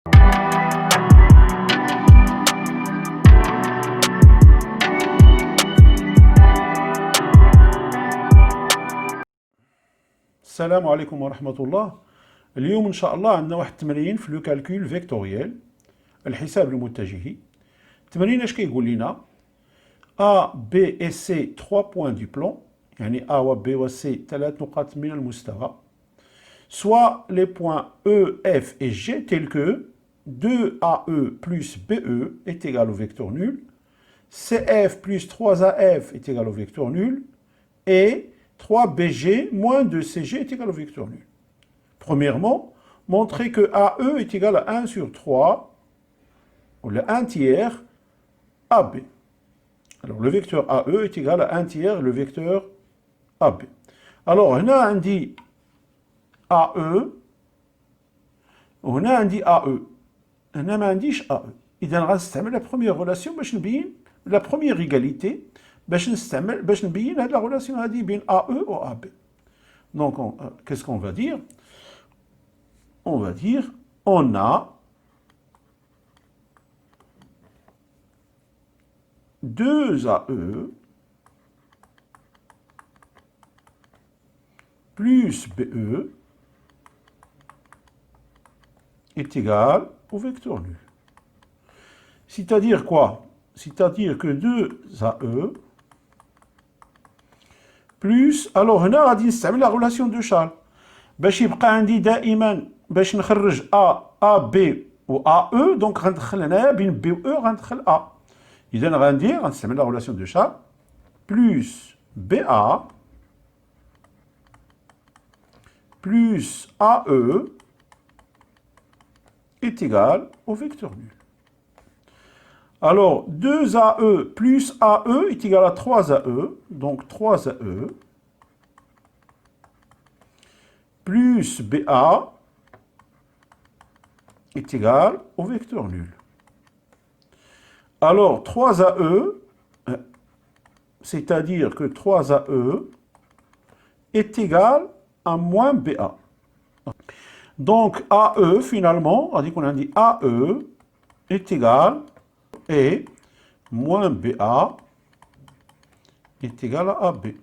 السلام عليكم ورحمة الله. اليوم إن شاء الله عندنا واحد التمرين في لو كالكول فيكتوريال، الحساب المتجهي. التمرين اش كيقول لنا؟ A, B et C 3 points du plan، يعني A و B و C 3 نقاط من المستوى. Soit les points E, F et G tels que 2AE plus BE est égal au vecteur nul, CF plus 3AF est égal au vecteur nul, et 3BG moins 2CG est égal au vecteur nul. Premièrement, montrer que AE est égal à 1 sur 3, ou le 1 tiers, AB. Alors, le vecteur AE est égal à 1 tiers le vecteur AB. Alors, on dit AE, on dit AE. On a dit AE. إذا غنستعمل la première relation باش نبين la première égalité باش نبين هاد la relation هادي بين AE و AB. Donc, qu'est-ce qu'on va dire? On va dire, on a 2AE plus BE est égal au vecteur nul. C'est-à-dire quoi? C'est-à-dire que 2AE plus, alors هنا غادي نستعمل la relation de Charles باش يبقى عندي دائما باش نخرج A B و AE، دونك غندخل هنايا بين B و E غندخل A. إذا غنستعمل la relation de Charles plus BA plus AE est égal au vecteur nul. Alors, 2AE plus AE est égal à 3AE, donc 3AE, plus BA est égal au vecteur nul. Alors, 3AE, c'est-à-dire que 3AE est égal à moins BA. Donc, AE, finalement, on dit qu'on a dit AE est égal et moins BA est égal à AB.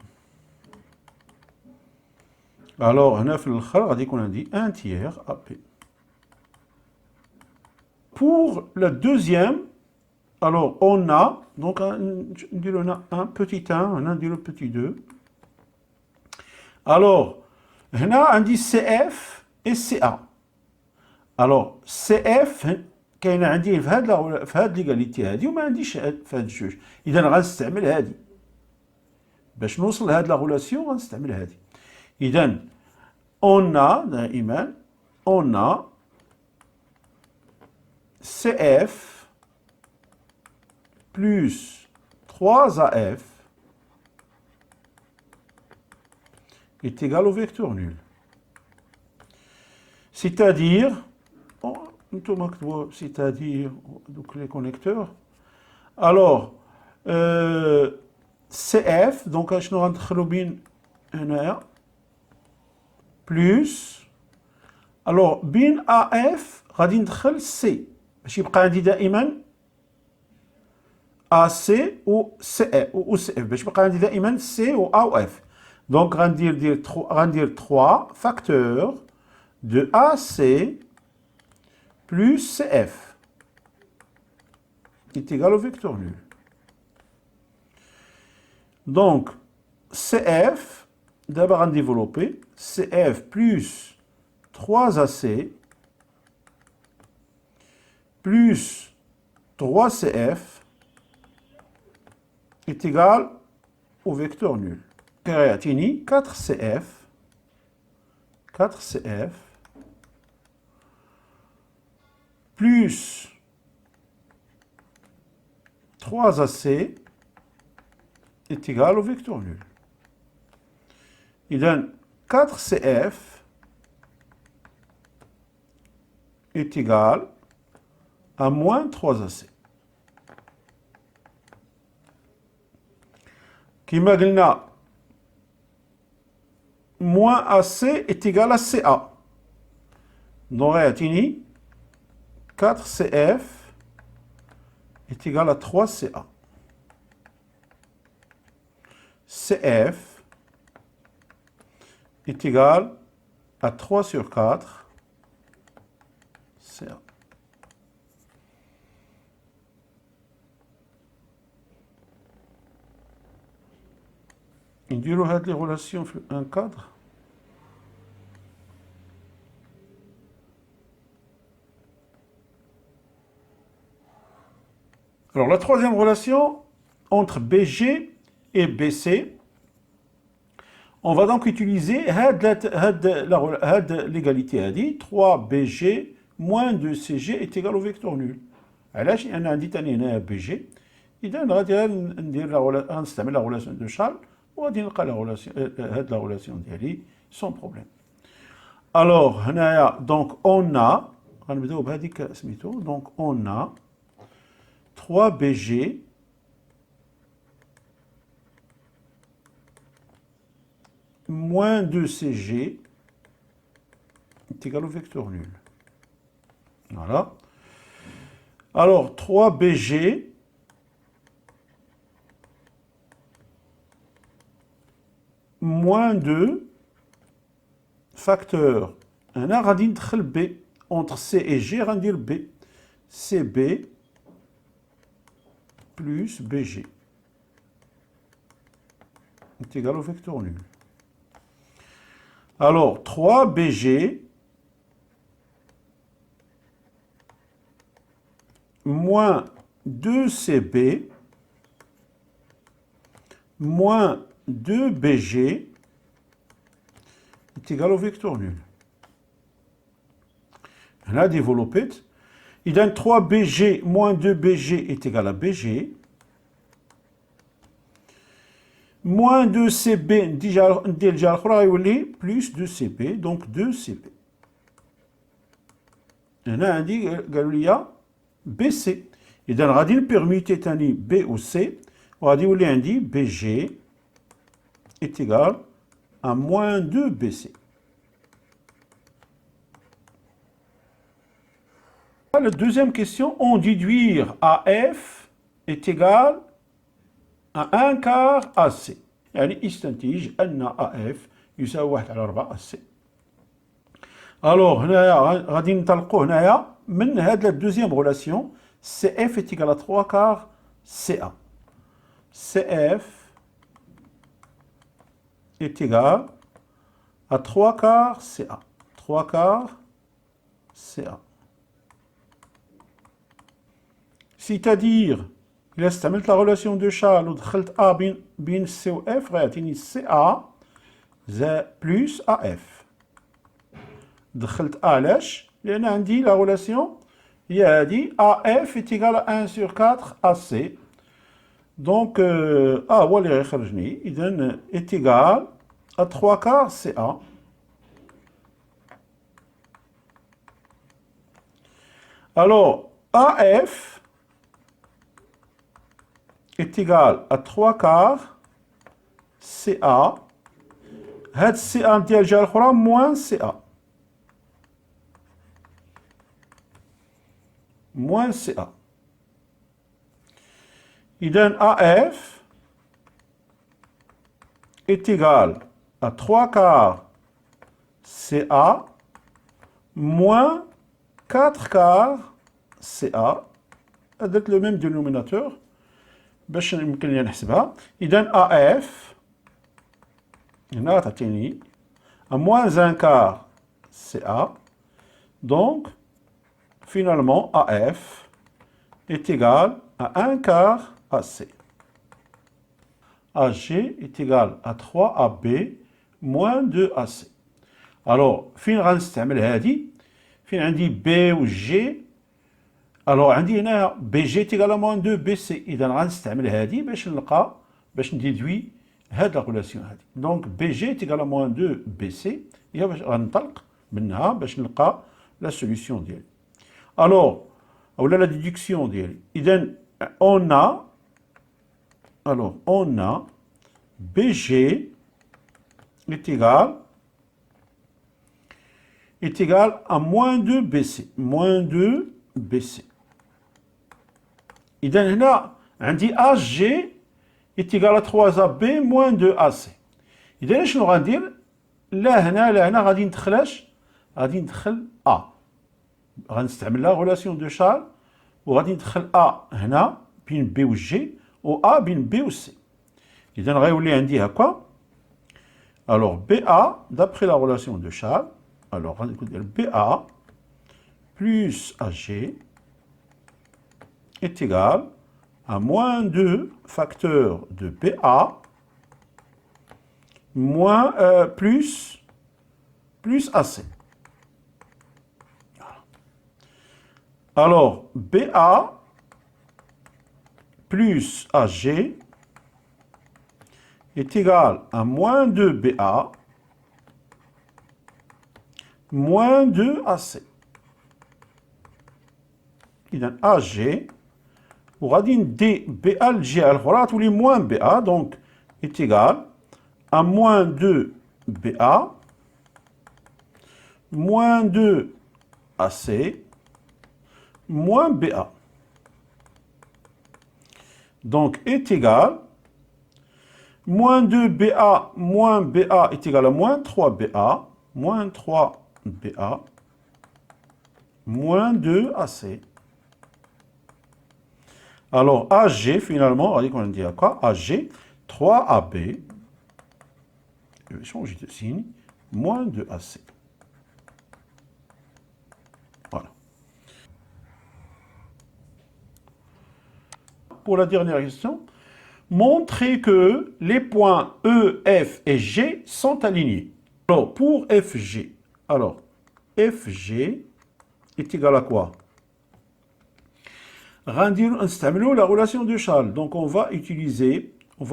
Alors, on a dit qu'on a dit 1 tiers AB. Pour le deuxième, alors on a, donc on a un petit 1, on a le petit 2. Alors, on a dit CF et CA. Alors, CF, كاين عندي في هاد ليغاليتي هادي وما عنديش في هاد الجوج. اذا غنستعمل هادي باش نوصل لهاد لا غولاسيون، غنستعمل هادي. اذا on a دائما on a CF plus 3AF est égal au vecteur nul. C'est-à-dire, c'est-à-dire, donc les connecteurs. Alors, CF, donc je rentre bien plus, alors bin AF غادي ندخل C باش يبقى عندي دائما AC و CF و CF باش يبقى عندي دائما C و A و F. Donc غندير 3 facteurs de AC plus CF est égal au vecteur nul. Donc, CF, d'abord en développer, CF plus 3AC plus 3CF est égal au vecteur nul. Créatini 4CF plus 3AC est égal au vecteur nul. Il donne 4CF est égal à moins 3AC. كما قلنا moins AC est égal à CA. Donc, يعطيني 4CF est égal à 3CA. CF est égal à 3 sur 4 CA. نديرو هاد لي غولاسيون في ان كادر. Alors la troisième relation entre BG et BC, on va donc utiliser l'égalité 3BG moins 2CG est égal au vecteur nul. علاش؟ انا عندي ثاني هنا BG، اذا غادي غنستعمل لا غولاسيون دو شارل وغادي نلقى لا غولاسيون هاد لا غولاسيون ديالي سون بروبليم. الوغ هنايا دونك اون غنبداو بهذيك سميتو، دونك اون 3BG moins 2CG est égal au vecteur nul. Voilà. Alors 3BG moins 2 facteur. هنا غادي ندخل B entre C et G غندير B. CB plus BG est égal au vecteur nul. Alors 3BG moins 2CB moins 2BG est égal au vecteur nul. Là, développé. Il donne 3BG moins 2BG est égal à BG. Moins 2CB, plus 2CB, donc 2CB. On a dit BC. Il donne radin permuté tani B ou C. On a dit BG est égal à moins 2BC. La deuxième question, on déduire AF est égal à 1 quart AC. يعني يستنتج أن AF يساوي 1 على 4 AC. Alors هنايا غادي نطلقوا هنايا من هاد la deuxième relation CF est égal à 3 quarts CA. CF est égal à 3 quarts CA. 3 quarts CA. C'est-à-dire, il a استعملت la relation de Charles ودخلت A بين C و F غيعطيني CA plus AF. دخلت A علاش؟ لأن عندي la relation هي هادي AF est égal à 1 sur 4 AC. Donc A هو اللي غيخرجني، إذا est égal à 3 quarts CA. Alors AF est égal à 3 quarts CA. هاد CA ديال الجهة الأخرى moins CA. Moins CA. إذن AF est égal à 3 quarts CA moins 4 quarts CA. avec le même dénominateur. باش يمكن لي نحسبها. إذا AF هنا تعطيني moins 1 quart CA. Donc finalement AF est égal à 1 quart AC. AG est égal à 3 AB moins 2 AC. Alors فين غنستعمل هادي؟ فين عندي B و G. Alors عندي هنا BG est égal à moins 2 BC. إذا غنستعمل هادي باش نلقى باش نديدوي هاد لا ريلاسيون هادي. دونك BG est égal à moins 2 BC. هي باش غنطلق منها باش نلقى لا سوليسيون ديالي. Alors اولا لا ديدكسيون ديالي. إذا on a BG est égal à moins 2 BC. Moins 2 BC. إذا هنا عندي HG est égal à 3AB moins 2AC. إذا شنو غندير؟ لا هنا لا هنا غادي ندخل اش؟ غادي ندخل A. غنستعمل لا غولاسيون دو شارل وغادي ندخل A هنا بين B و G و A بين B و C. إذا غيولي عندي هكا. Alors BA, d'après la relation de Charles, alors on va dire BA plus AG est égal à moins 2 facteurs de BA moins, plus AC. Alors BA plus AG est égal à moins 2BA moins 2AC. إذا AG وغادي ندي BA الجهة الأخرى تولي moins BA donc est égal à moins 2BA moins 2AC moins BA. Donc est égal moins 2BA moins BA est égal à moins 3BA, moins 3BA, moins 2AC. Alors AG, finalement, on va dire quoi? AG, 3AB, je vais changer de signe, moins 2AC. Voilà. Pour la dernière question, montrez que les points E, F et G sont alignés. Alors, pour FG, alors, FG est égal à quoi? نستعملوا la relation de Charles. Donc, on va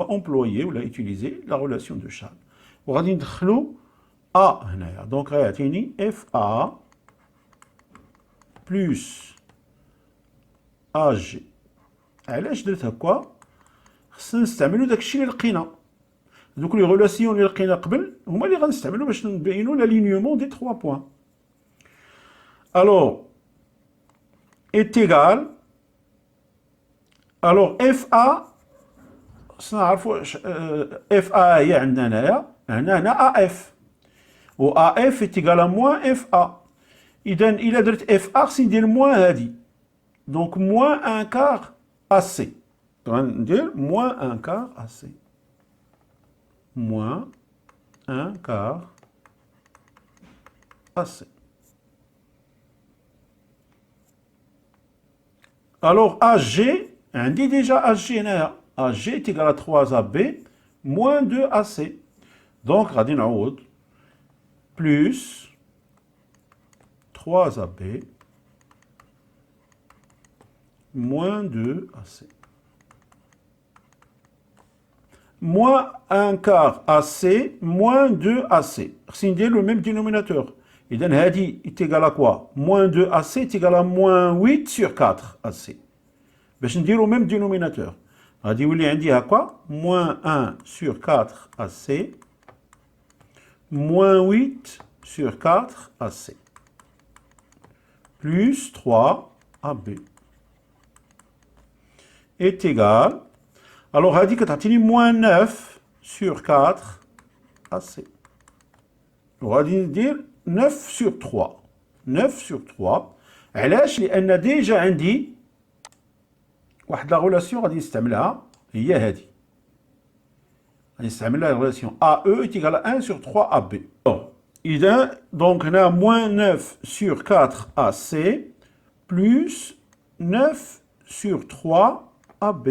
employer ou utiliser la relation de Charles. وغادي ندخلوا A هنايا. Donc, غيعطيني FA plus AG. علاش درت هكا؟ خصنا نستعملوا داكشي اللي لقينا. دوك لي غولاسيون اللي لقينا قبل هما اللي غنستعملوا باش نبينوا l'alignement des 3 points. Alors est égal. Alors FA خصنا نعرفوا FA هي عندنا هنا AF و AF est égal à moins FA. إذا إلا درت FA خصني ندير moins هادي. Donc moins 1 quart AC. غندير moins 1 quart AC. Moins 1 quart AC. Alors AG, on dit déjà AG, AG est égal à 3AB moins 2AC. Donc, on va dire plus 3AB moins 2AC. Moins 1 quart AC moins 2 AC. C'est le même dénominateur. Et donc, Hadi est égal à quoi? Moins 2 AC est égal à moins 8 sur 4 AC. باش نديرو même dénominateur. غادي يولي عندي هكا moins 1 sur 4 AC moins 8 sur 4 AC plus 3 AB est égal. Alors غادي كتعطيني moins 9 sur 4 AC. وغادي ندير 9 sur 3. 9 sur 3. علاش؟ لأن ديجا عندي واحد لا غولاسيون غادي نستعملها هي هادي. غادي نستعمل la relation AE est égal à 1 sur 3 AB. إذا donc هنا moins 9 sur 4 AC plus 9 sur 3 AB.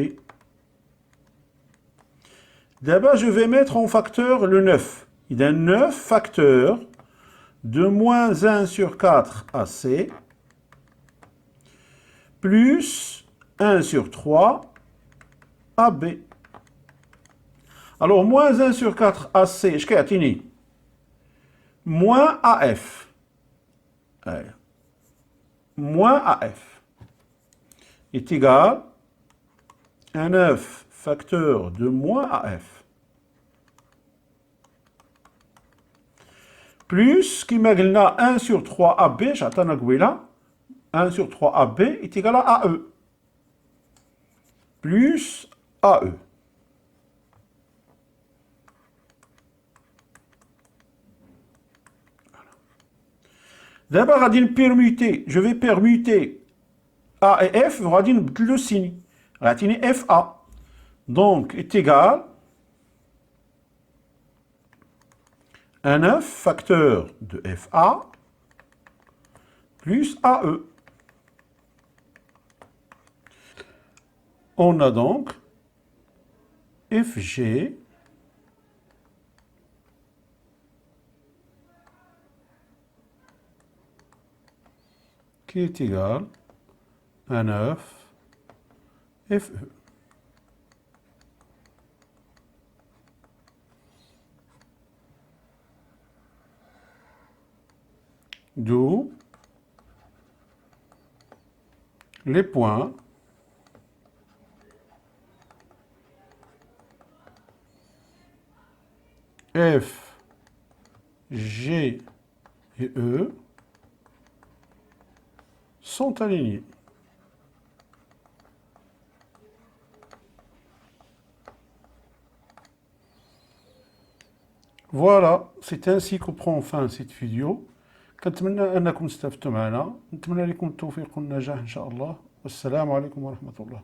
D'abord, je vais mettre en facteur le 9. Il y a 9 facteurs de moins 1 sur 4 AC plus 1 sur 3 AB. Alors, moins 1 sur 4 AC, je vais moins AF. Allez. Moins AF est égal à 9 facteur de moins AF plus كما قلنا 1 sur 3 AB j'attends قبيله 1 sur 3 AB est égal à AE, plus AE. D'abord, je vais permuter A et F, on va dire le signe. On va dire FA. Donc, est égal à 9 facteur de FA plus AE. On a donc FG qui est égal à 9 FE. D'où les points F, G et E sont alignés. Voilà, c'est ainsi qu'on prend fin cette vidéo. كنتمنى أنكم استفدتوا معنا، نتمنى لكم التوفيق والنجاح إن شاء الله، والسلام عليكم ورحمة الله.